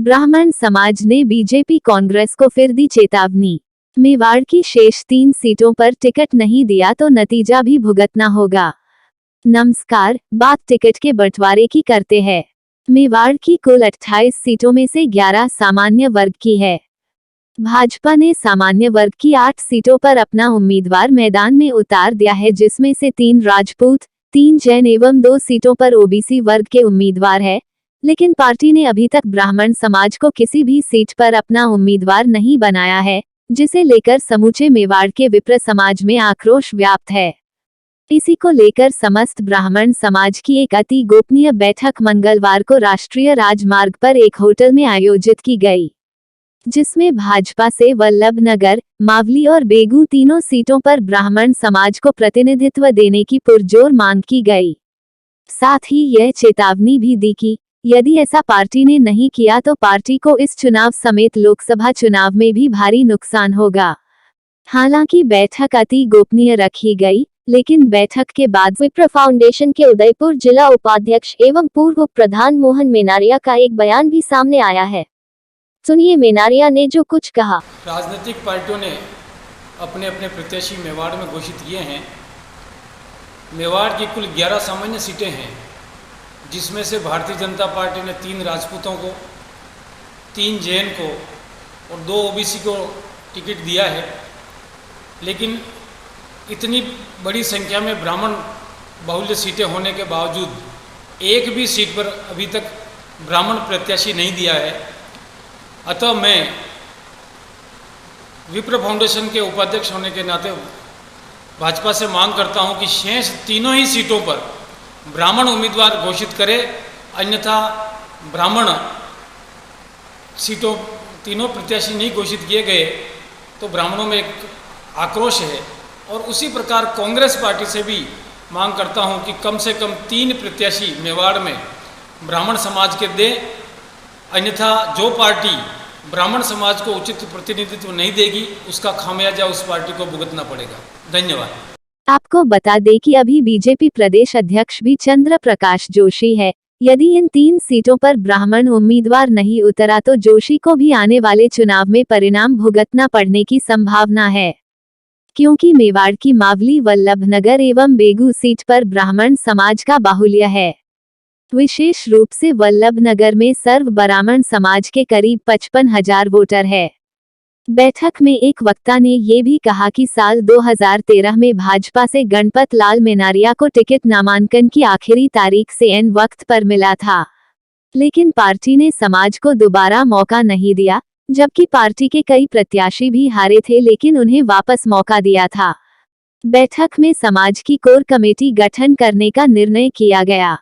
ब्राह्मण समाज ने बीजेपी कांग्रेस को फिर दी चेतावनी। मेवाड़ की शेष 3 सीटों पर टिकट नहीं दिया तो नतीजा भी भुगतना होगा। नमस्कार, बात टिकट के बंटवारे की करते हैं। मेवाड़ की कुल 28 सीटों में से 11 सामान्य वर्ग की है। भाजपा ने सामान्य वर्ग की 8 सीटों पर अपना उम्मीदवार मैदान में उतार दिया है, जिसमें से 3 राजपूत, 3 जैन एवं 2 सीटों पर ओबीसी वर्ग के उम्मीदवार है। लेकिन पार्टी ने अभी तक ब्राह्मण समाज को किसी भी सीट पर अपना उम्मीदवार नहीं बनाया है, जिसे लेकर समूचे मेवाड़ के विप्र समाज में आक्रोश व्याप्त है। इसी को लेकर समस्त ब्राह्मण समाज की एक अति गोपनीय बैठक मंगलवार को राष्ट्रीय राजमार्ग पर एक होटल में आयोजित की गई, जिसमें भाजपा से वल्लभनगर, मावली और बेगू तीनों सीटों पर ब्राह्मण समाज को प्रतिनिधित्व देने की पुरजोर मांग की गई। साथ ही यह चेतावनी भी दी कि यदि ऐसा पार्टी ने नहीं किया तो पार्टी को इस चुनाव समेत लोकसभा चुनाव में भी भारी नुकसान होगा। हालांकि बैठक अति गोपनीय रखी गई, लेकिन बैठक के बाद विप्र फाउंडेशन के उदयपुर जिला उपाध्यक्ष एवं पूर्व प्रधान मोहन मेनारिया का एक बयान भी सामने आया है। सुनिए मेनारिया ने जो कुछ कहा। राजनीतिक पार्टियों ने अपने अपने प्रत्याशी मेवाड़ में घोषित किए हैं। मेवाड़ की कुल 11 सामान्य सीटें हैं, जिसमें से भारतीय जनता पार्टी ने 3 राजपूतों को, 3 जैन को और 2 ओबीसी को टिकट दिया है। लेकिन इतनी बड़ी संख्या में ब्राह्मण बहुल्य सीटें होने के बावजूद एक भी सीट पर अभी तक ब्राह्मण प्रत्याशी नहीं दिया है। अतः मैं विप्र फाउंडेशन के उपाध्यक्ष होने के नाते भाजपा से मांग करता हूं कि शेष तीनों ही सीटों पर ब्राह्मण उम्मीदवार घोषित करे, अन्यथा ब्राह्मण सीटों तीनों प्रत्याशी नहीं घोषित किए गए तो ब्राह्मणों में एक आक्रोश है। और उसी प्रकार कांग्रेस पार्टी से भी मांग करता हूं कि कम से कम 3 प्रत्याशी मेवाड़ में ब्राह्मण समाज के दें, अन्यथा जो पार्टी ब्राह्मण समाज को उचित प्रतिनिधित्व नहीं देगी उसका खामियाजा उस पार्टी को भुगतना पड़ेगा। धन्यवाद। आपको बता दें कि अभी बीजेपी प्रदेश अध्यक्ष भी चंद्र प्रकाश जोशी है। यदि इन 3 सीटों पर ब्राह्मण उम्मीदवार नहीं उतरा तो जोशी को भी आने वाले चुनाव में परिणाम भुगतना पड़ने की संभावना है, क्योंकि मेवाड़ की मावली, वल्लभनगर एवं बेगू सीट पर ब्राह्मण समाज का बाहुल्य है। विशेष रूप से वल्लभनगर में सर्व ब्राह्मण समाज के करीब 55,000 वोटर है। बैठक में एक वक्ता ने ये भी कहा कि साल 2013 में भाजपा से गणपत लाल मेनारिया को टिकट नामांकन की आखिरी तारीख से एन वक्त पर मिला था, लेकिन पार्टी ने समाज को दोबारा मौका नहीं दिया, जबकि पार्टी के कई प्रत्याशी भी हारे थे लेकिन उन्हें वापस मौका दिया था। बैठक में समाज की कोर कमेटी गठन करने का निर्णय किया गया।